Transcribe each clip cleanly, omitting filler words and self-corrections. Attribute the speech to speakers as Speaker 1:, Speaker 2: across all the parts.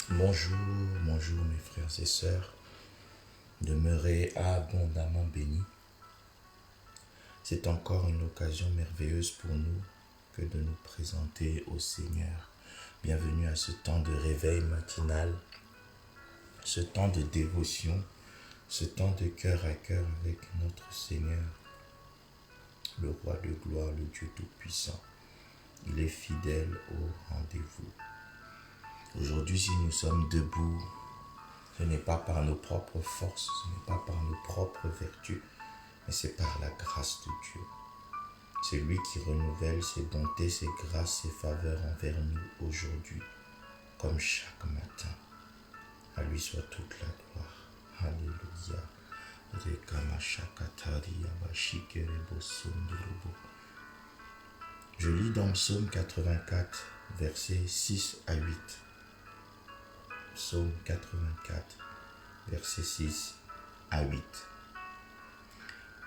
Speaker 1: Bonjour, bonjour mes frères et sœurs, demeurez abondamment bénis. C'est encore une occasion merveilleuse pour nous que de nous présenter au Seigneur. Bienvenue à ce temps de réveil matinal, ce temps de dévotion, ce temps de cœur à cœur avec notre Seigneur, le Roi de gloire, le Dieu Tout-Puissant. Il est fidèle au rendez-vous. Aujourd'hui, si nous sommes debout, ce n'est pas par nos propres forces, ce n'est pas par nos propres vertus, mais c'est par la grâce de Dieu. C'est lui qui renouvelle ses bontés, ses grâces, ses faveurs envers nous aujourd'hui, comme chaque matin. À lui soit toute la gloire. Alléluia. Je lis dans Psaume 84, versets 6 à 8. Psaume 84, versets 6 à 8.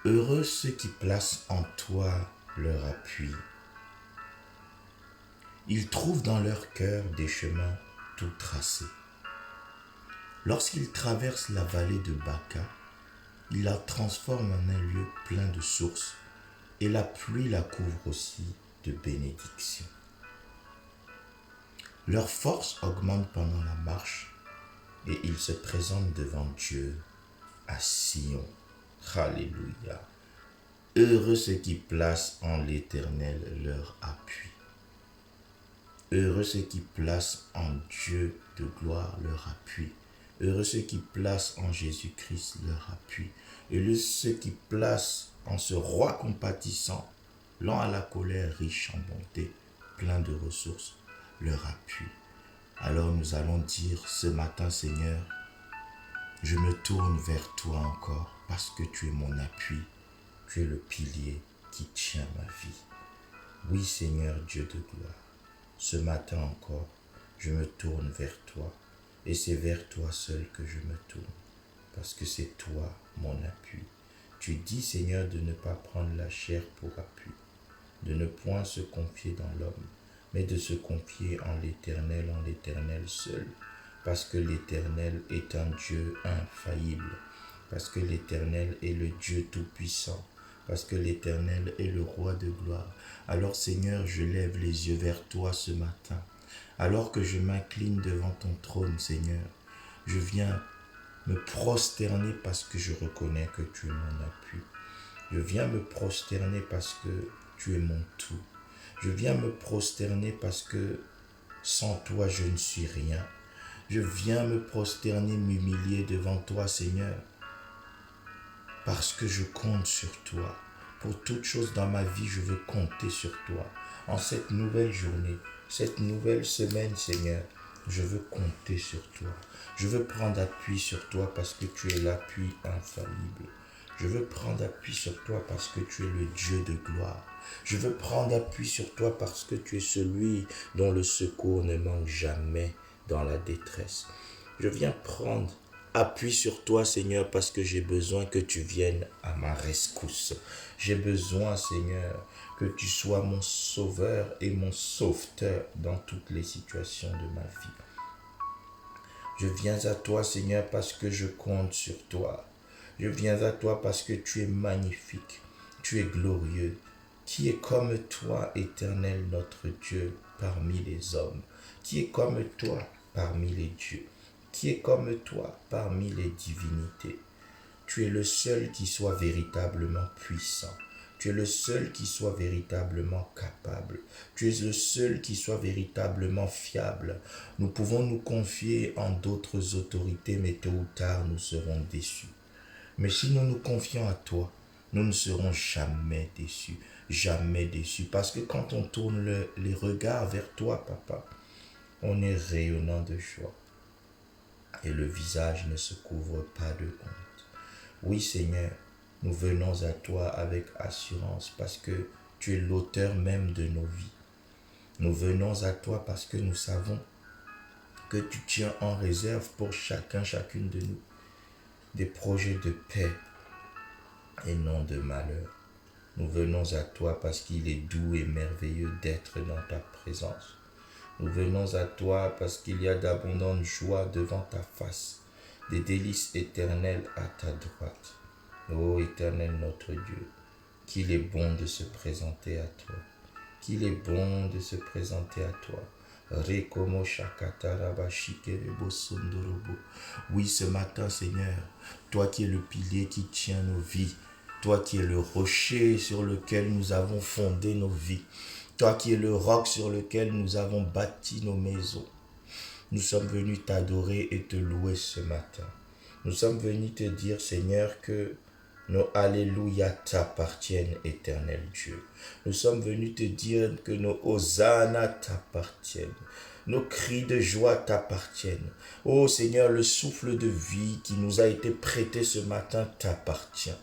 Speaker 1: Heureux ceux qui placent en toi leur appui. Ils trouvent dans leur cœur des chemins tout tracés. Lorsqu'ils traversent la vallée de Baca, ils la transforment en un lieu plein de sources, et la pluie la couvre aussi de bénédictions. Leur force augmente pendant la marche, et ils se présentent devant Dieu à Sion. Alléluia. Heureux ceux qui placent en l'Éternel leur appui. Heureux ceux qui placent en Dieu de gloire leur appui. Heureux ceux qui placent en Jésus-Christ leur appui. Heureux ceux qui placent en ce roi compatissant, lent à la colère, riche en bonté, plein de ressources, leur appui. Alors nous allons dire ce matin, Seigneur, je me tourne vers toi encore parce que tu es mon appui. Tu es le pilier qui tient ma vie. Oui, Seigneur Dieu de gloire, ce matin encore, je me tourne vers toi et c'est vers toi seul que je me tourne parce que c'est toi mon appui. Tu dis, Seigneur, de ne pas prendre la chair pour appui, de ne point se confier dans l'homme, mais de se confier en l'Éternel seul, parce que l'Éternel est un Dieu infaillible, parce que l'Éternel est le Dieu tout-puissant, parce que l'Éternel est le Roi de gloire. Alors Seigneur, je lève les yeux vers toi ce matin, alors que je m'incline devant ton trône, Seigneur. Je viens me prosterner parce que je reconnais que tu es mon appui. Je viens me prosterner parce que tu es mon tout. Je viens me prosterner parce que sans toi je ne suis rien. Je viens me prosterner, m'humilier devant toi, Seigneur, parce que je compte sur toi. Pour toute chose dans ma vie, je veux compter sur toi. En cette nouvelle journée, cette nouvelle semaine, Seigneur, je veux compter sur toi. Je veux prendre appui sur toi parce que tu es l'appui infaillible. Je veux prendre appui sur toi parce que tu es le Dieu de gloire. Je veux prendre appui sur toi parce que tu es celui dont le secours ne manque jamais dans la détresse. Je viens prendre appui sur toi, Seigneur, parce que j'ai besoin que tu viennes à ma rescousse. J'ai besoin, Seigneur, que tu sois mon sauveur et mon sauveteur dans toutes les situations de ma vie. Je viens à toi, Seigneur, parce que je compte sur toi. Je viens à toi parce que tu es magnifique, tu es glorieux. Qui est comme toi, Éternel, notre Dieu, parmi les hommes? Qui est comme toi parmi les dieux? Qui est comme toi parmi les divinités? Tu es le seul qui soit véritablement puissant. Tu es le seul qui soit véritablement capable. Tu es le seul qui soit véritablement fiable. Nous pouvons nous confier en d'autres autorités, mais tôt ou tard, nous serons déçus. Mais si nous nous confions à toi, nous ne serons jamais déçus. Jamais déçus. Parce que quand on tourne les regards vers toi, Papa, on est rayonnant de joie. Et le visage ne se couvre pas de honte. Oui, Seigneur, nous venons à toi avec assurance parce que tu es l'auteur même de nos vies. Nous venons à toi parce que nous savons que tu tiens en réserve pour chacune de nous des projets de paix et non de malheur. Nous venons à toi parce qu'il est doux et merveilleux d'être dans ta présence. Nous venons à toi parce qu'il y a d'abondantes joies devant ta face, des délices éternelles à ta droite. Ô Éternel notre Dieu, qu'il est bon de se présenter à toi. Qu'il est bon de se présenter à toi. Rekomo shakataraba shikerebo sondorobo. Oui, ce matin, Seigneur, toi qui es le pilier qui tient nos vies, toi qui es le rocher sur lequel nous avons fondé nos vies, toi qui es le roc sur lequel nous avons bâti nos maisons, nous sommes venus t'adorer et te louer ce matin. Nous sommes venus te dire, Seigneur, que nos Alléluia t'appartiennent, éternel Dieu. Nous sommes venus te dire que nos Hosanna t'appartiennent. Nos cris de joie t'appartiennent. Ô Seigneur, le souffle de vie qui nous a été prêté ce matin t'appartient.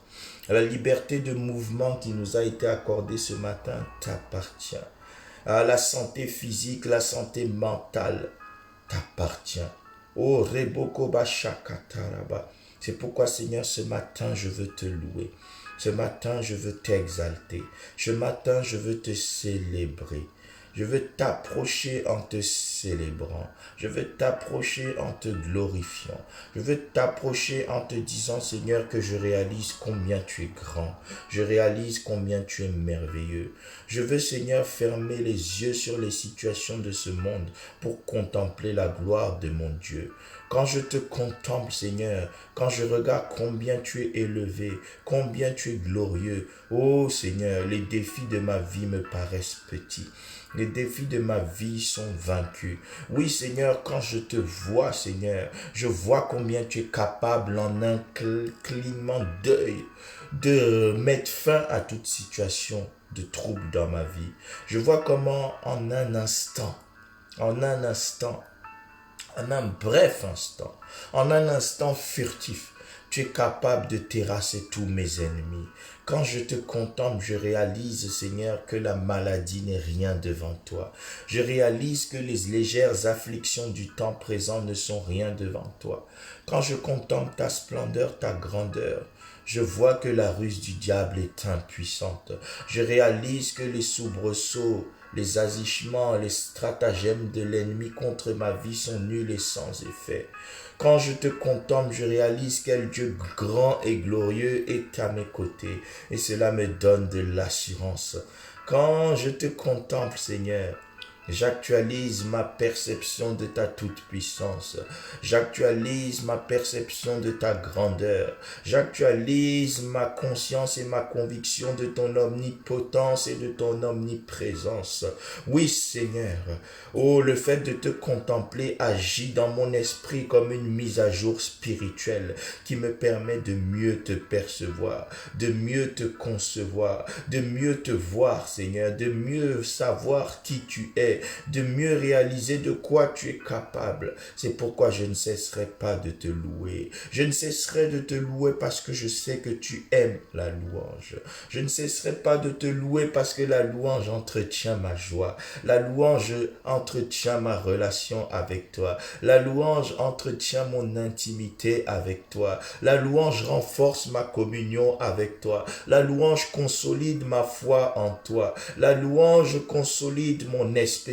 Speaker 1: La liberté de mouvement qui nous a été accordée ce matin t'appartient. La santé physique, la santé mentale t'appartient. Oh, Reboko Bashakataraba. C'est pourquoi, Seigneur, ce matin, je veux te louer. Ce matin, je veux t'exalter. Ce matin, je veux te célébrer. Je veux t'approcher en te célébrant. Je veux t'approcher en te glorifiant. Je veux t'approcher en te disant, Seigneur, que je réalise combien tu es grand. Je réalise combien tu es merveilleux. Je veux, Seigneur, fermer les yeux sur les situations de ce monde pour contempler la gloire de mon Dieu. Quand je te contemple, Seigneur, quand je regarde combien tu es élevé, combien tu es glorieux, oh Seigneur, les défis de ma vie me paraissent petits. Les défis de ma vie sont vaincus. Oui, Seigneur, quand je te vois, Seigneur, je vois combien tu es capable en un clignement d'œil de mettre fin à toute situation de trouble dans ma vie. Je vois comment en un instant, en un bref instant, en un instant furtif, tu es capable de terrasser tous mes ennemis. Quand je te contemple, je réalise, Seigneur, que la maladie n'est rien devant toi. Je réalise que les légères afflictions du temps présent ne sont rien devant toi. Quand je contemple ta splendeur, ta grandeur, je vois que la ruse du diable est impuissante. Je réalise que les soubresauts, les agichements, les stratagèmes de l'ennemi contre ma vie sont nuls et sans effet. Quand je te contemple, je réalise quel Dieu grand et glorieux est à mes côtés. Et cela me donne de l'assurance. Quand je te contemple, Seigneur, j'actualise ma perception de ta toute-puissance. J'actualise ma perception de ta grandeur. J'actualise ma conscience et ma conviction de ton omnipotence et de ton omniprésence. Oui, Seigneur. Oh, le fait de te contempler agit dans mon esprit comme une mise à jour spirituelle qui me permet de mieux te percevoir, de mieux te concevoir, de mieux te voir, Seigneur, de mieux savoir qui tu es, de mieux réaliser de quoi tu es capable. C'est pourquoi je ne cesserai pas de te louer. Je ne cesserai de te louer parce que je sais que tu aimes la louange. Je ne cesserai pas de te louer parce que la louange entretient ma joie. La louange entretient ma relation avec toi. La louange entretient mon intimité avec toi. La louange renforce ma communion avec toi. La louange consolide ma foi en toi. La louange consolide mon espérance.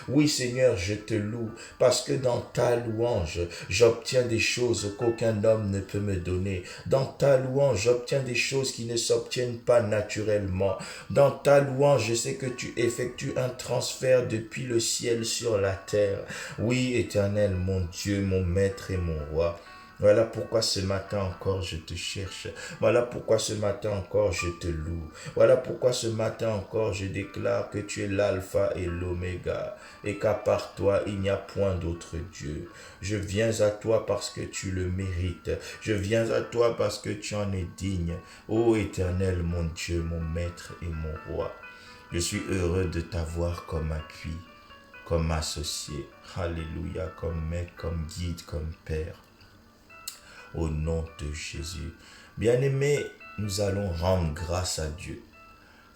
Speaker 1: Oui, Seigneur, je te loue parce que dans ta louange, j'obtiens des choses qu'aucun homme ne peut me donner. Dans ta louange, j'obtiens des choses qui ne s'obtiennent pas naturellement. Dans ta louange, je sais que tu effectues un transfert depuis le ciel sur la terre. Oui, Éternel, mon Dieu, mon Maître et mon Roi. Voilà pourquoi ce matin encore je te cherche. Voilà pourquoi ce matin encore je te loue. Voilà pourquoi ce matin encore je déclare que tu es l'alpha et l'oméga et qu'à part toi il n'y a point d'autre Dieu. Je viens à toi parce que tu le mérites. Je viens à toi parce que tu en es digne. Ô Éternel, mon Dieu, mon Maître et mon Roi. Je suis heureux de t'avoir comme appui, comme associé. Alléluia, comme maître, comme guide, comme père. Au nom de Jésus. Bien-aimés, nous allons rendre grâce à Dieu.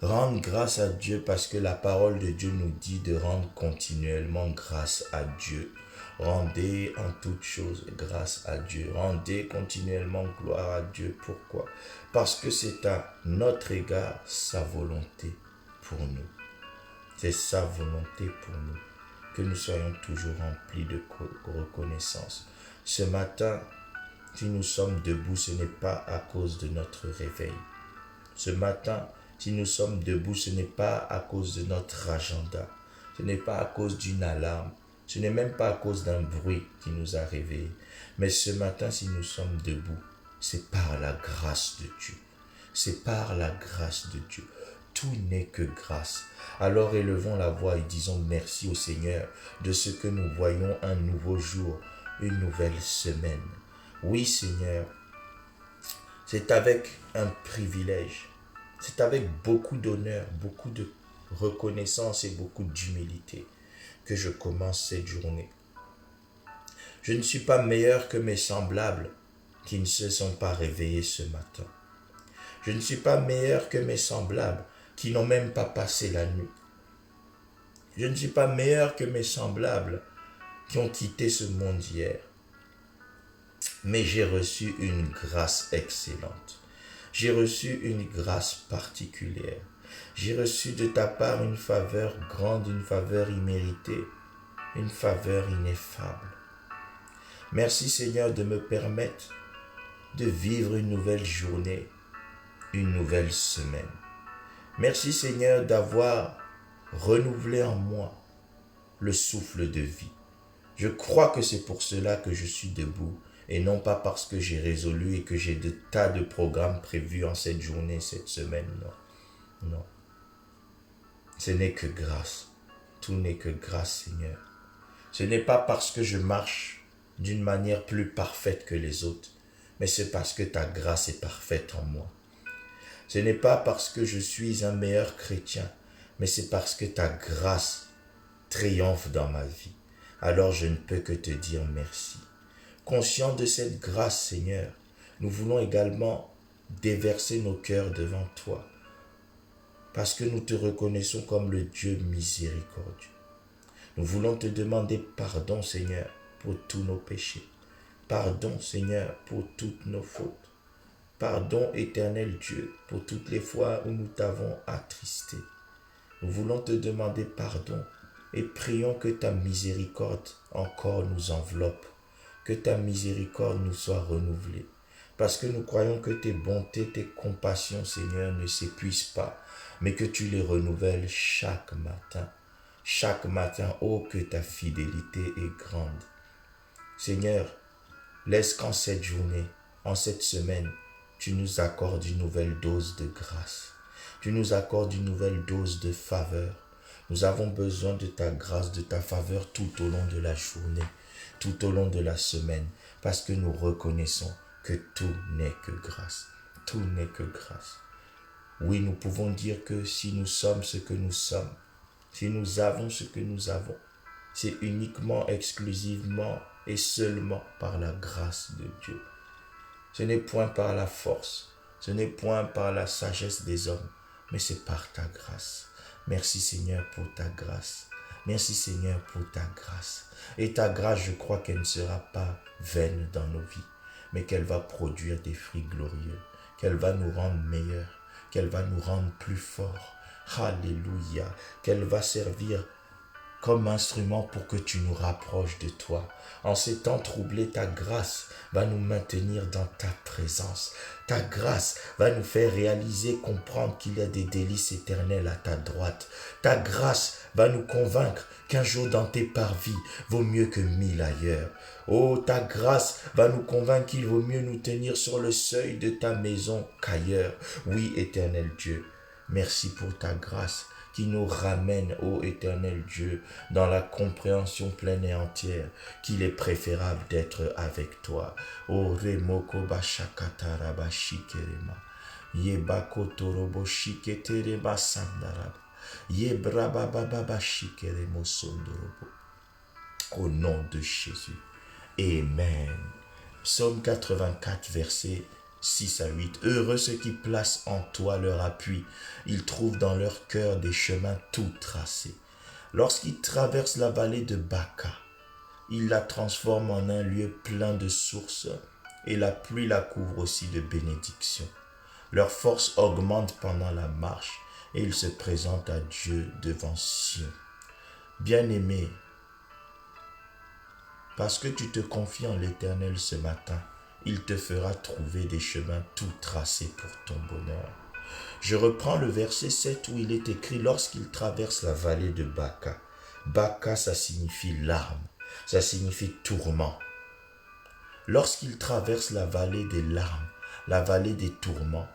Speaker 1: Rendre grâce à Dieu parce que la parole de Dieu nous dit de rendre continuellement grâce à Dieu. Rendez en toutes choses grâce à Dieu. Rendez continuellement gloire à Dieu. Pourquoi? Parce que c'est à notre égard sa volonté pour nous. C'est sa volonté pour nous. que nous soyons toujours remplis de reconnaissance. Ce matin, si nous sommes debout, ce n'est pas à cause de notre réveil. Ce matin, si nous sommes debout, ce n'est pas à cause de notre agenda. Ce n'est pas à cause d'une alarme. Ce n'est même pas à cause d'un bruit qui nous a réveillés. Mais ce matin, si nous sommes debout, c'est par la grâce de Dieu. C'est par la grâce de Dieu. Tout n'est que grâce. Alors élevons la voix et disons merci au Seigneur de ce que nous voyons un nouveau jour, une nouvelle semaine. Oui Seigneur, c'est avec un privilège, c'est avec beaucoup d'honneur, beaucoup de reconnaissance et beaucoup d'humilité que je commence cette journée. Je ne suis pas meilleur que mes semblables qui ne se sont pas réveillés ce matin. Je ne suis pas meilleur que mes semblables qui n'ont même pas passé la nuit. Je ne suis pas meilleur que mes semblables qui ont quitté ce monde hier. Mais j'ai reçu une grâce excellente. J'ai reçu une grâce particulière. J'ai reçu de ta part une faveur grande, une faveur imméritée, une faveur ineffable. Merci Seigneur de me permettre de vivre une nouvelle journée, une nouvelle semaine. Merci Seigneur d'avoir renouvelé en moi le souffle de vie. Je crois que c'est pour cela que je suis debout et non pas parce que j'ai résolu et que j'ai de tas de programmes prévus en cette journée, cette semaine. Non, non. Ce n'est que grâce. Tout n'est que grâce, Seigneur. Ce n'est pas parce que je marche d'une manière plus parfaite que les autres, mais c'est parce que ta grâce est parfaite en moi. Ce n'est pas parce que je suis un meilleur chrétien, mais c'est parce que ta grâce triomphe dans ma vie. Alors je ne peux que te dire merci. Conscient de cette grâce, Seigneur, nous voulons également déverser nos cœurs devant toi, parce que nous te reconnaissons comme le Dieu miséricordieux. Nous voulons te demander pardon, Seigneur, pour tous nos péchés. Pardon, Seigneur, pour toutes nos fautes. Pardon, éternel Dieu, pour toutes les fois où nous t'avons attristé. Nous voulons te demander pardon et prions que ta miséricorde encore nous enveloppe, que ta miséricorde nous soit renouvelée. Parce que nous croyons que tes bontés, tes compassions, Seigneur, ne s'épuisent pas, mais que tu les renouvelles chaque matin. Chaque matin, oh, que ta fidélité est grande. Seigneur, laisse qu'en cette journée, en cette semaine, tu nous accordes une nouvelle dose de grâce. Tu nous accordes une nouvelle dose de faveur. Nous avons besoin de ta grâce, de ta faveur tout au long de la journée, tout au long de la semaine, parce que nous reconnaissons que tout n'est que grâce. Tout n'est que grâce. Oui, nous pouvons dire que si nous sommes ce que nous sommes, si nous avons ce que nous avons, c'est uniquement, exclusivement et seulement par la grâce de Dieu. Ce n'est point par la force, ce n'est point par la sagesse des hommes, mais c'est par ta grâce. Merci Seigneur pour ta grâce. Merci Seigneur pour ta grâce. Et ta grâce, je crois qu'elle ne sera pas vaine dans nos vies, mais qu'elle va produire des fruits glorieux, qu'elle va nous rendre meilleurs, qu'elle va nous rendre plus forts. Alléluia. Qu'elle va servir comme instrument pour que tu nous rapproches de toi. En ces temps troublés, ta grâce va nous maintenir dans ta présence. Ta grâce va nous faire réaliser, comprendre qu'il y a des délices éternelles à ta droite. Ta grâce va nous convaincre qu'un jour dans tes parvis vaut mieux que 1000 ailleurs. Oh, ta grâce va nous convaincre qu'il vaut mieux nous tenir sur le seuil de ta maison qu'ailleurs. Oui, éternel Dieu, merci pour ta grâce qui nous ramène, ô éternel Dieu, dans la compréhension pleine et entière qu'il est préférable d'être avec toi. Ô remoko bashakatara bashikerema, yebako torobo shiketereba sandaraba, yebrababa bashikeremo sondorobo. Au nom de Jésus. Amen. Psaume 84, verset 6 à 8. Heureux ceux qui placent en toi leur appui. Ils trouvent dans leur cœur des chemins tout tracés. Lorsqu'ils traversent la vallée de Baca, ils la transforment en un lieu plein de sources et la pluie la couvre aussi de bénédictions. Leur force augmente pendant la marche et ils se présentent à Dieu devant Sion. Bien-aimés, Parce que tu te confies en l'Éternel ce matin, il te fera trouver des chemins tout tracés pour ton bonheur. Je reprends le verset 7 où il est écrit lorsqu'il traverse la vallée de Baca. Baca, ça signifie larmes, ça signifie tourment. Lorsqu'il traverse la vallée des larmes, la vallée des tourments,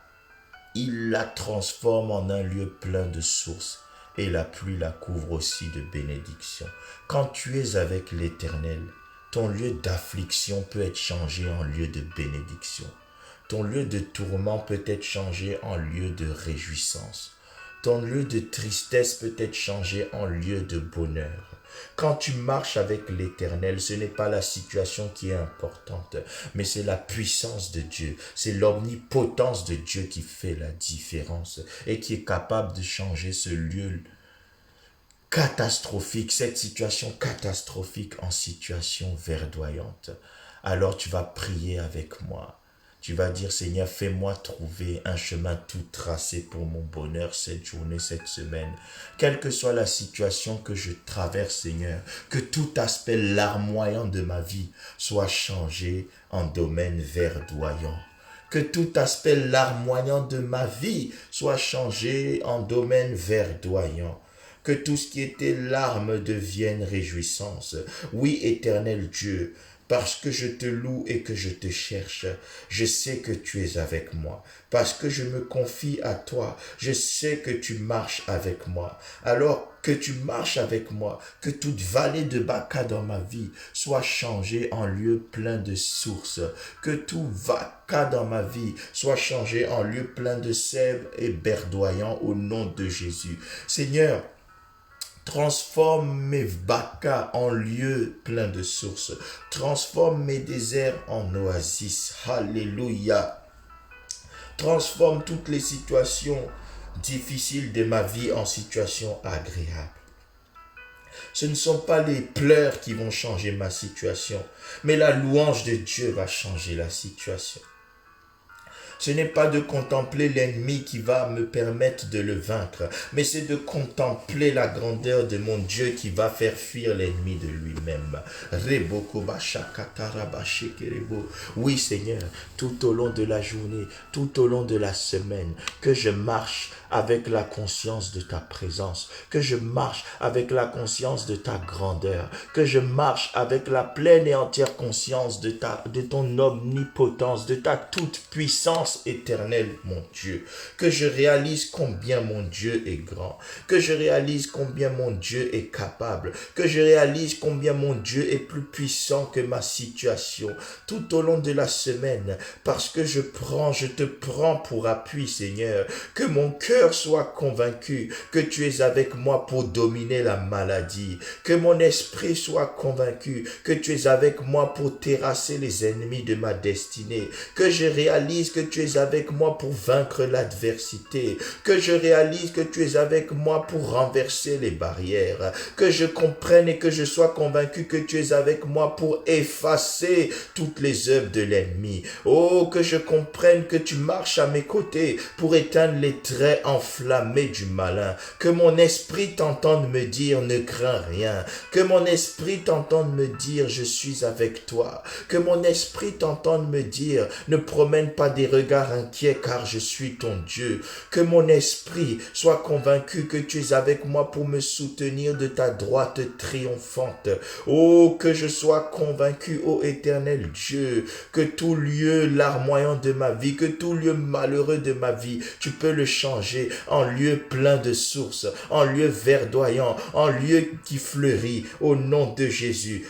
Speaker 1: il la transforme en un lieu plein de sources et la pluie la couvre aussi de bénédictions. Quand tu es avec l'Éternel, ton lieu d'affliction peut être changé en lieu de bénédiction. Ton lieu de tourment peut être changé en lieu de réjouissance. Ton lieu de tristesse peut être changé en lieu de bonheur. Quand tu marches avec l'Éternel, ce n'est pas la situation qui est importante, mais c'est la puissance de Dieu, c'est l'omnipotence de Dieu qui fait la différence et qui est capable de changer ce lieu catastrophique, cette situation catastrophique en situation verdoyante. Alors tu vas prier avec moi. Tu vas dire, Seigneur, fais-moi trouver un chemin tout tracé pour mon bonheur cette journée, cette semaine. Quelle que soit la situation que je traverse, Seigneur, que tout aspect larmoyant de ma vie soit changé en domaine verdoyant. Que tout aspect larmoyant de ma vie soit changé en domaine verdoyant. Que tout ce qui était larmes devienne réjouissance. Oui, éternel Dieu, parce que je te loue et que je te cherche, je sais que tu es avec moi. Parce que je me confie à toi, je sais que tu marches avec moi. Alors que tu marches avec moi, que toute vallée de Baca dans ma vie soit changée en lieu plein de sources. Que tout Baca dans ma vie soit changé en lieu plein de sève et verdoyant au nom de Jésus. Seigneur, transforme mes Baca en lieux pleins de sources. Transforme mes déserts en oasis. Alléluia. Transforme toutes les situations difficiles de ma vie en situations agréables. Ce ne sont pas les pleurs qui vont changer ma situation, mais la louange de Dieu va changer la situation. Ce n'est pas de contempler l'ennemi qui va me permettre de le vaincre, mais c'est de contempler la grandeur de mon Dieu qui va faire fuir l'ennemi de lui-même. Oui, Seigneur, tout au long de la journée, tout au long de la semaine, que je marche avec la conscience de ta présence, que je marche avec la conscience de ta grandeur, que je marche avec la pleine et entière conscience de ton omnipotence, de ta toute puissance éternelle, mon Dieu, que je réalise combien mon Dieu est grand, que je réalise combien mon Dieu est capable, que je réalise combien mon Dieu est plus puissant que ma situation tout au long de la semaine, parce que je te prends pour appui, Seigneur, que mon cœur soit convaincu que tu es avec moi pour dominer la maladie, que mon esprit soit convaincu que tu es avec moi pour terrasser les ennemis de ma destinée, que je réalise que tu es avec moi pour vaincre l'adversité, que je réalise que tu es avec moi pour renverser les barrières, que je comprenne et que je sois convaincu que tu es avec moi pour effacer toutes les œuvres de l'ennemi. Oh, que je comprenne que tu marches à mes côtés pour éteindre les traits enflammés du malin, que mon esprit t'entende me dire ne crains rien, que mon esprit t'entende me dire je suis avec toi, que mon esprit t'entende me dire ne promène pas des regards inquiets car je suis ton Dieu, que mon esprit soit convaincu que tu es avec moi pour me soutenir de ta droite triomphante. Oh, que je sois convaincu, ô éternel Dieu, que tout lieu larmoyant de ma vie, que tout lieu malheureux de ma vie, tu peux le changer en lieu plein de sources, en lieu verdoyant, en lieu qui fleurit, au nom de Jésus.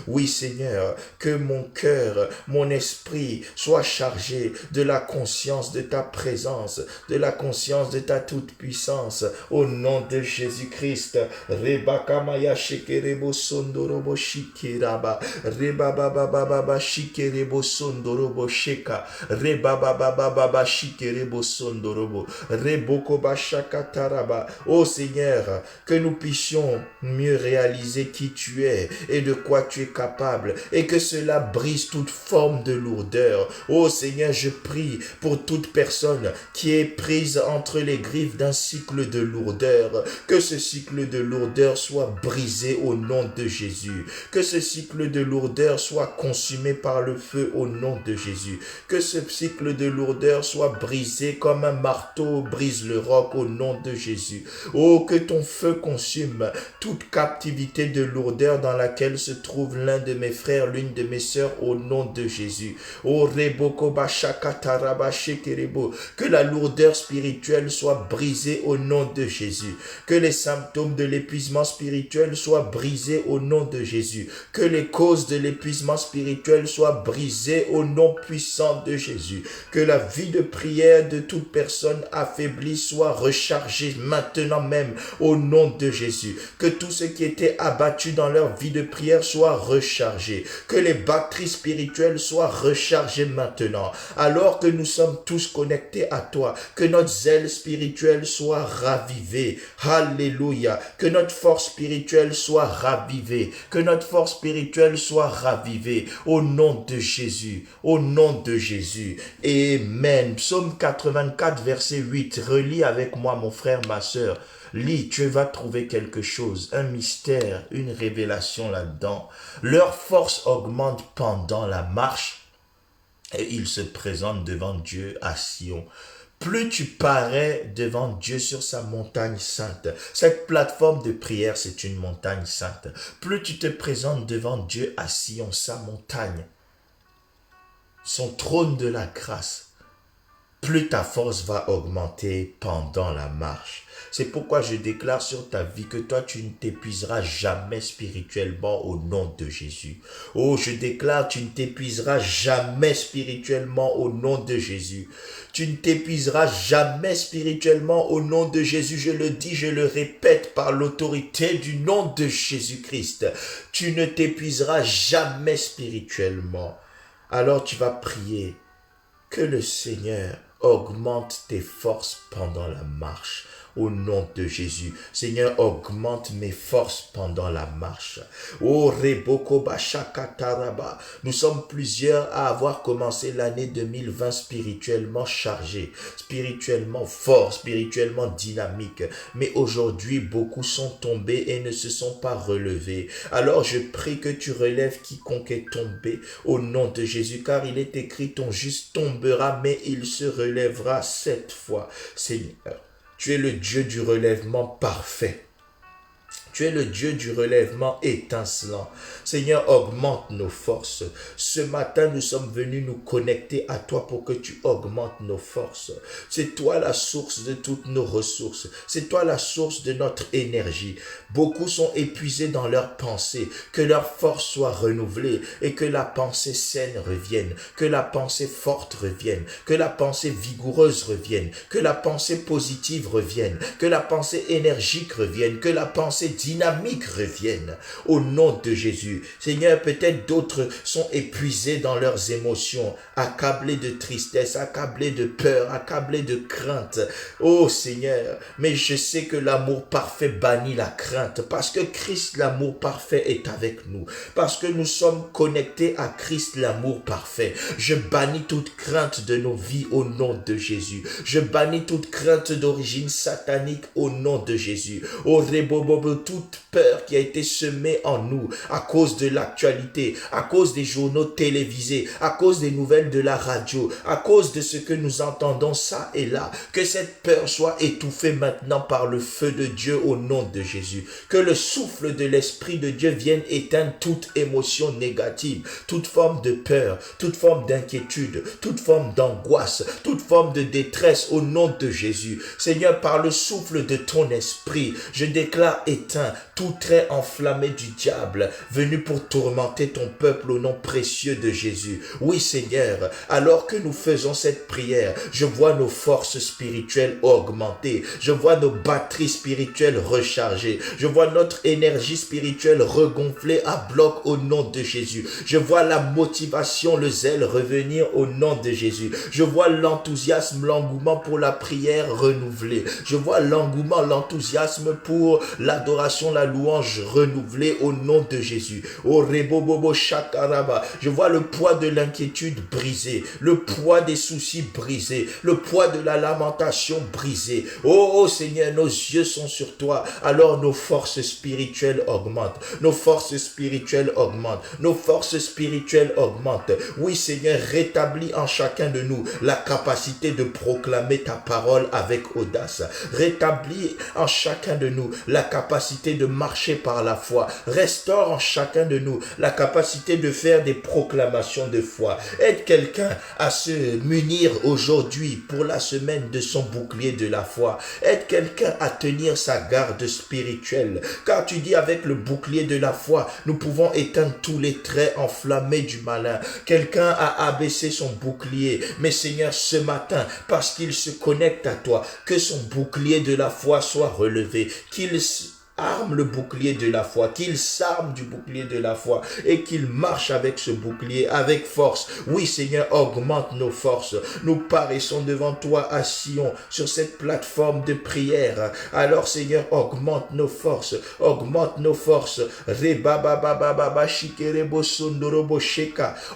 Speaker 1: Oui, Seigneur, que mon cœur, mon esprit soit chargé de la conscience de ta présence, de la conscience de ta toute-puissance, au nom de Jésus-Christ. Rebakamaya shekerebo sondorobo shikiraba, rebababababa shikerebo sondorobo sheka, rebababababa shikerebo sondorobo, rebokoba shakataraba. Ô Seigneur, que nous puissions mieux réaliser qui tu es et de quoi tu es capable, et que cela brise brise toute forme de lourdeur. Oh Seigneur, je prie pour toute personne qui est prise entre les griffes d'un cycle de lourdeur. Que ce cycle de lourdeur soit brisé au nom de Jésus. Que ce cycle de lourdeur soit consumé par le feu au nom de Jésus. Que ce cycle de lourdeur soit brisé comme un marteau brise le roc au nom de Jésus. Oh, que ton feu consume toute captivité de lourdeur dans laquelle se trouve l'un de mes frères, l'une de mes sœurs au nom de Jésus. Oh, Reboko Bashakataraba Shekerebo. Que la lourdeur spirituelle soit brisée au nom de Jésus. Que les symptômes de l'épuisement spirituel soient brisés au nom de Jésus. Que les causes de l'épuisement spirituel soient brisées au nom puissant de Jésus. Que la vie de prière de toute personne affaiblie soit rechargée maintenant même au nom de Jésus. Que tout ce qui était abattu dans leur vie de prière soit rechargé. Que les batteries spirituelles soient rechargées maintenant. Alors que nous sommes tous connectés à toi, que notre zèle spirituel soit ravivé. Alléluia. Que notre force spirituelle soit ravivée. Que notre force spirituelle soit ravivée. Au nom de Jésus. Au nom de Jésus. Amen. Psaume 84, verset 8. Relis avec moi, mon frère, ma sœur. Lis, tu vas trouver quelque chose, un mystère, une révélation là-dedans. Leur force augmente pendant la marche et ils se présentent devant Dieu à Sion. Plus tu parais devant Dieu sur sa montagne sainte, cette plateforme de prière, c'est une montagne sainte. Plus tu te présentes devant Dieu à Sion, sa montagne, son trône de la grâce, plus ta force va augmenter pendant la marche. C'est pourquoi je déclare sur ta vie que toi, tu ne t'épuiseras jamais spirituellement au nom de Jésus. Oh, je déclare, tu ne t'épuiseras jamais spirituellement au nom de Jésus. Tu ne t'épuiseras jamais spirituellement au nom de Jésus. Je le dis, je le répète par l'autorité du nom de Jésus-Christ. Tu ne t'épuiseras jamais spirituellement. Alors tu vas prier que le Seigneur augmente tes forces pendant la marche. Au nom de Jésus. Seigneur, augmente mes forces pendant la marche. Oh, Reboko Bashakataraba. Nous sommes plusieurs à avoir commencé l'année 2020 spirituellement chargés, spirituellement forts, spirituellement dynamiques. Mais aujourd'hui, beaucoup sont tombés et ne se sont pas relevés. Alors je prie que tu relèves quiconque est tombé au nom de Jésus, car il est écrit, ton juste tombera, mais il se relèvera 7 fois. Seigneur, tu es le Dieu du relèvement parfait. Tu es le Dieu du relèvement étincelant. Seigneur, augmente nos forces. Ce matin, nous sommes venus nous connecter à toi pour que tu augmentes nos forces. C'est toi la source de toutes nos ressources. C'est toi la source de notre énergie. Beaucoup sont épuisés dans leurs pensées. Que leur force soit renouvelée et que la pensée saine revienne. Que la pensée forte revienne. Que la pensée vigoureuse revienne. Que la pensée positive revienne. Que la pensée énergique revienne. Que la pensée dynamique revienne au nom de Jésus. Seigneur, peut-être d'autres sont épuisés dans leurs émotions, accablés de tristesse, accablés de peur, accablés de crainte. Oh Seigneur, mais je sais que l'amour parfait bannit la crainte parce que Christ, l'amour parfait, est avec nous. Parce que nous sommes connectés à Christ, l'amour parfait. Je bannis toute crainte de nos vies au nom de Jésus. Je bannis toute crainte d'origine satanique au nom de Jésus. Oh Rebobobo, toute peur qui a été semée en nous à cause de l'actualité, à cause des journaux télévisés, à cause des nouvelles de la radio, à cause de ce que nous entendons ça et là. Que cette peur soit étouffée maintenant par le feu de Dieu au nom de Jésus. Que le souffle de l'Esprit de Dieu vienne éteindre toute émotion négative, toute forme de peur, toute forme d'inquiétude, toute forme d'angoisse, toute forme de détresse au nom de Jésus. Seigneur, par le souffle de ton esprit, je déclare éteint tout trait enflammé du diable venu pour tourmenter ton peuple au nom précieux de Jésus. Oui Seigneur, alors que nous faisons cette prière, je vois nos forces spirituelles augmenter, je vois nos batteries spirituelles recharger, je vois notre énergie spirituelle regonfler à bloc au nom de Jésus. Je vois la motivation, le zèle revenir au nom de Jésus. Je vois l'enthousiasme, l'engouement pour la prière renouvelé. Je vois l'engouement, l'enthousiasme pour l'adoration, la louange renouvelée au nom de Jésus. Oh Rebobobo Shakaraba, je vois le poids de l'inquiétude brisé, le poids des soucis brisé, le poids de la lamentation brisé. Oh Seigneur, nos yeux sont sur toi, alors nos forces spirituelles augmentent, nos forces spirituelles augmentent, nos forces spirituelles augmentent. Oui Seigneur, rétablis en chacun de nous la capacité de proclamer ta parole avec audace. Rétablis en chacun de nous la capacité de marcher par la foi. Restaure en chacun de nous la capacité de faire des proclamations de foi. Aide quelqu'un à se munir aujourd'hui pour la semaine de son bouclier de la foi. Aide quelqu'un à tenir sa garde spirituelle. Car tu dis avec le bouclier de la foi, nous pouvons éteindre tous les traits enflammés du malin. Quelqu'un a abaissé son bouclier. Mais Seigneur, ce matin, parce qu'il se connecte à toi, que son bouclier de la foi soit relevé, qu'il arme le bouclier de la foi, qu'il s'arme du bouclier de la foi et qu'il marche avec ce bouclier, avec force. Oui Seigneur, augmente nos forces. Nous paraissons devant toi à Sion, sur cette plateforme de prière. Alors Seigneur, augmente nos forces, augmente nos forces.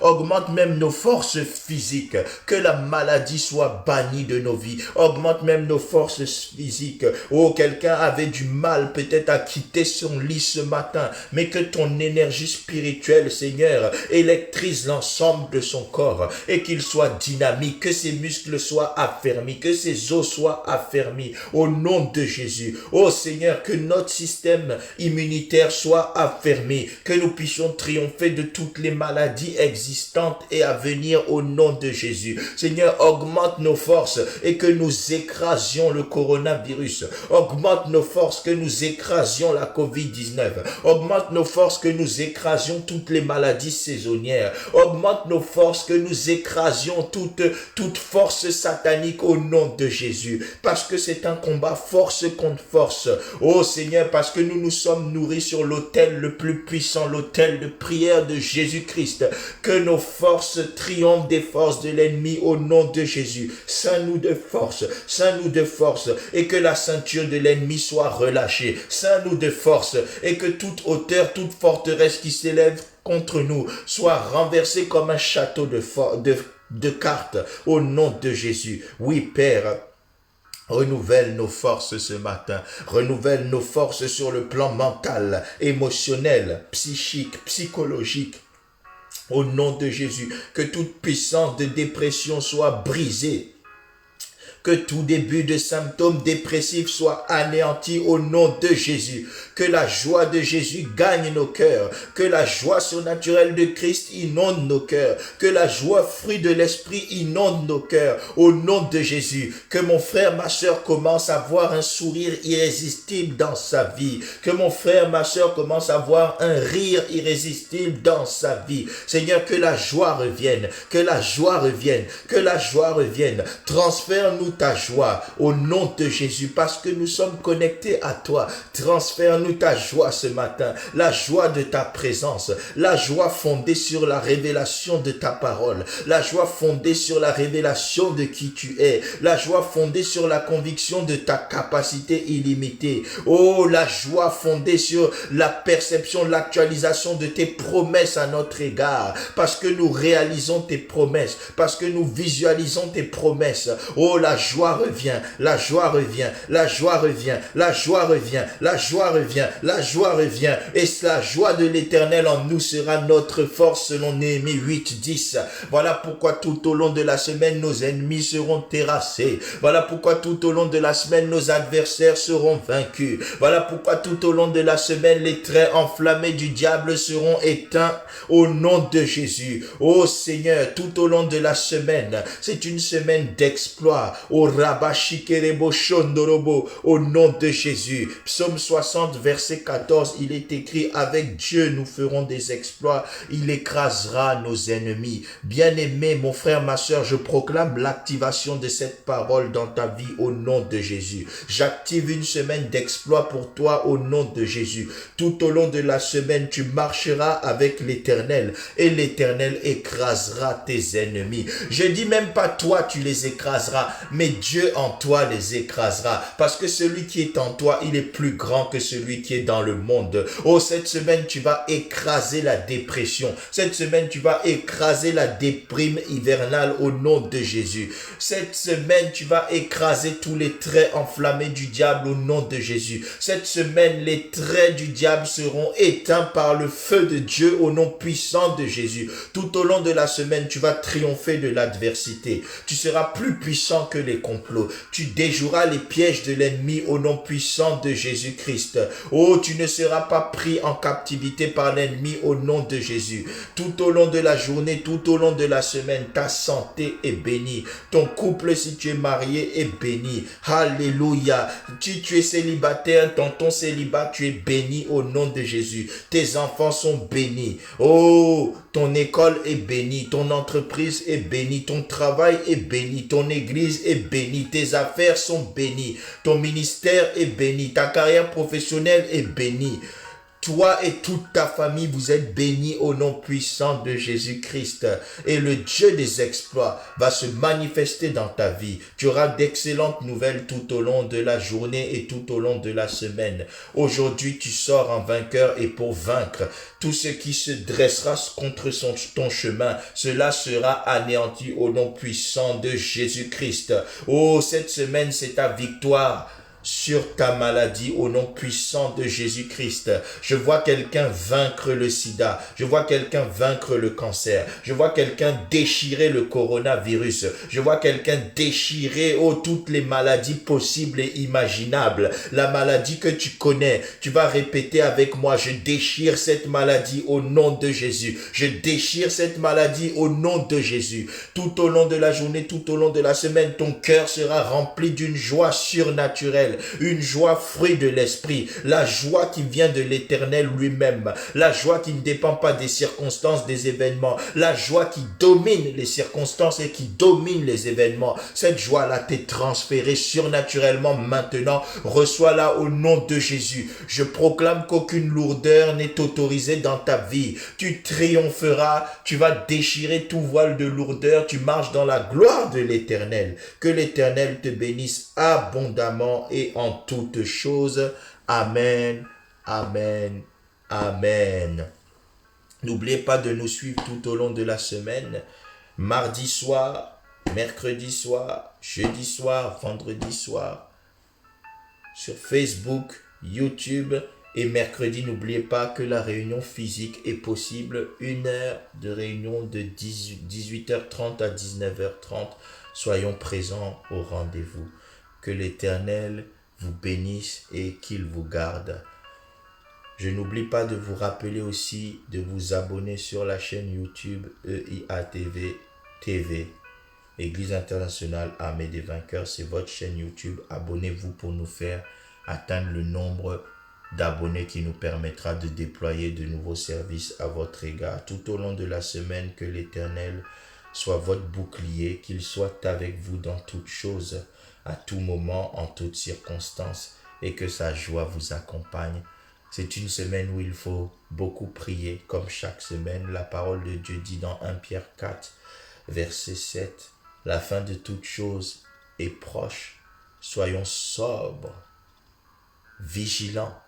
Speaker 1: Augmente même nos forces physiques, que la maladie soit bannie de nos vies. Augmente même nos forces physiques. Oh, quelqu'un avait du mal peut-être à quitter son lit ce matin, mais que ton énergie spirituelle, Seigneur, électrise l'ensemble de son corps et qu'il soit dynamique, que ses muscles soient affermis, que ses os soient affermis au nom de Jésus. Oh Seigneur, que notre système immunitaire soit affermi, que nous puissions triompher de toutes les maladies existantes et à venir au nom de Jésus. Seigneur, augmente nos forces et que nous écrasions le coronavirus. Augmente nos forces, que nous écrasions la COVID-19. Augmente nos forces, que nous écrasions toutes les maladies saisonnières. Augmente nos forces, que nous écrasions toute force satanique au nom de Jésus. Parce que c'est un combat force contre force. Oh Seigneur, parce que nous nous sommes nourris sur l'autel le plus puissant, l'autel de prière de Jésus-Christ. Que nos forces triomphent des forces de l'ennemi au nom de Jésus. Sains-nous de force, sains-nous de force, et que la ceinture de l'ennemi soit relâchée. Sains-nous de force, et que toute hauteur, toute forteresse qui s'élève contre nous soit renversée comme un château de cartes au nom de Jésus. Oui, Père, renouvelle nos forces ce matin. Renouvelle nos forces sur le plan mental, émotionnel, psychique, psychologique. Au nom de Jésus, que toute puissance de dépression soit brisée. Que tout début de symptômes dépressifs soit anéanti au nom de Jésus. Que la joie de Jésus gagne nos cœurs. Que la joie surnaturelle de Christ inonde nos cœurs. Que la joie fruit de l'Esprit inonde nos cœurs. Au nom de Jésus. Que mon frère, ma soeur commence à avoir un sourire irrésistible dans sa vie. Que mon frère, ma soeur commence à avoir un rire irrésistible dans sa vie. Seigneur, que la joie revienne. Que la joie revienne. Que la joie revienne. Transfère-nous ta joie au nom de Jésus, parce que nous sommes connectés à toi. Transfère-nous ta joie ce matin, la joie de ta présence, la joie fondée sur la révélation de ta parole, la joie fondée sur la révélation de qui tu es, la joie fondée sur la conviction de ta capacité illimitée. Oh, la joie fondée sur la perception, l'actualisation de tes promesses à notre égard, parce que nous réalisons tes promesses, parce que nous visualisons tes promesses. Oh, la joie revient, la joie revient, la joie revient, la joie revient, la joie revient, la joie revient. Et la joie de l'Éternel en nous sera notre force selon Néhémie 8:10. Voilà pourquoi tout au long de la semaine, nos ennemis seront terrassés. Voilà pourquoi tout au long de la semaine, nos adversaires seront vaincus. Voilà pourquoi tout au long de la semaine, les traits enflammés du diable seront éteints au nom de Jésus. Oh Seigneur, tout au long de la semaine, c'est une semaine d'exploit. Au Rabashikerebo Shondorobo, au nom de Jésus. Psaume 60, verset 14, il est écrit: avec Dieu nous ferons des exploits, il écrasera nos ennemis. Bien-aimé, mon frère, ma soeur, je proclame l'activation de cette parole dans ta vie au nom de Jésus. J'active une semaine d'exploit pour toi au nom de Jésus. Tout au long de la semaine, tu marcheras avec l'Éternel et l'Éternel écrasera tes ennemis. Je dis même pas toi, tu les écraseras, mais Dieu en toi les écrasera. Parce que celui qui est en toi, il est plus grand que celui qui est dans le monde. Oh, cette semaine, tu vas écraser la dépression. Cette semaine, tu vas écraser la déprime hivernale au nom de Jésus. Cette semaine, tu vas écraser tous les traits enflammés du diable au nom de Jésus. Cette semaine, les traits du diable seront éteints par le feu de Dieu au nom puissant de Jésus. Tout au long de la semaine, tu vas triompher de l'adversité. Tu seras plus puissant que les complots. Tu déjoueras les pièges de l'ennemi au nom puissant de Jésus-Christ. Oh, tu ne seras pas pris en captivité par l'ennemi au nom de Jésus. Tout au long de la journée, tout au long de la semaine, ta santé est bénie. Ton couple, si tu es marié, est béni. Alléluia. Si tu es célibataire, dans ton célibat, tu es béni au nom de Jésus. Tes enfants sont bénis. Oh, ton école est bénie, ton entreprise est bénie, ton travail est béni, ton église est bénie, tes affaires sont bénies, ton ministère est béni, ta carrière professionnelle est bénie. Toi et toute ta famille, vous êtes bénis au nom puissant de Jésus-Christ. Et le Dieu des exploits va se manifester dans ta vie. Tu auras d'excellentes nouvelles tout au long de la journée et tout au long de la semaine. Aujourd'hui, tu sors en vainqueur et pour vaincre. Tout ce qui se dressera contre ton chemin, cela sera anéanti au nom puissant de Jésus-Christ. Oh, cette semaine, c'est ta victoire sur ta maladie au nom puissant de Jésus-Christ. Je vois quelqu'un vaincre le sida. Je vois quelqu'un vaincre le cancer. Je vois quelqu'un déchirer le coronavirus. Je vois quelqu'un déchirer toutes les maladies possibles et imaginables. La maladie que tu connais, tu vas répéter avec moi, je déchire cette maladie au nom de Jésus. Je déchire cette maladie au nom de Jésus. Tout au long de la journée, tout au long de la semaine, ton cœur sera rempli d'une joie surnaturelle. Une joie fruit de l'esprit, la joie qui vient de l'Éternel lui-même, la joie qui ne dépend pas des circonstances, des événements, la joie qui domine les circonstances et qui domine les événements. Cette joie-là t'est transférée surnaturellement maintenant. Reçois-la au nom de Jésus. Je proclame qu'aucune lourdeur n'est autorisée dans ta vie. Tu triompheras, tu vas déchirer tout voile de lourdeur, tu marches dans la gloire de l'Éternel. Que l'Éternel te bénisse abondamment et en toutes choses. Amen, amen, amen. N'oubliez pas de nous suivre tout au long de la semaine. Mardi soir, mercredi soir, jeudi soir, vendredi soir. Sur Facebook, YouTube. Et mercredi, n'oubliez pas que la réunion physique est possible. 1 heure de réunion de 18h30 à 19h30. Soyons présents au rendez-vous. Que l'Éternel vous bénisse et qu'il vous garde. Je n'oublie pas de vous rappeler aussi de vous abonner sur la chaîne YouTube EIATV TV. Église internationale Armée des vainqueurs, c'est votre chaîne YouTube. Abonnez-vous pour nous faire atteindre le nombre d'abonnés qui nous permettra de déployer de nouveaux services à votre égard. Tout au long de la semaine, que l'Éternel soit votre bouclier, qu'il soit avec vous dans toutes choses, à tout moment, en toutes circonstances, et que sa joie vous accompagne. C'est une semaine où il faut beaucoup prier, comme chaque semaine. La parole de Dieu dit dans 1 Pierre 4, verset 7, « La fin de toutes choses est proche. Soyons sobres, vigilants,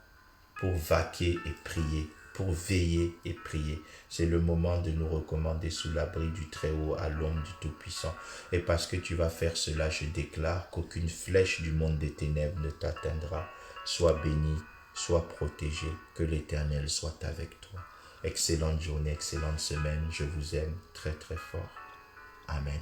Speaker 1: pour vaquer et prier, pour veiller et prier. » C'est le moment de nous recommander sous l'abri du Très-Haut à l'ombre du Tout-Puissant. Et parce que tu vas faire cela, je déclare qu'aucune flèche du monde des ténèbres ne t'atteindra. Sois béni, sois protégé, que l'Éternel soit avec toi. Excellente journée, excellente semaine. Je vous aime très très fort. Amen.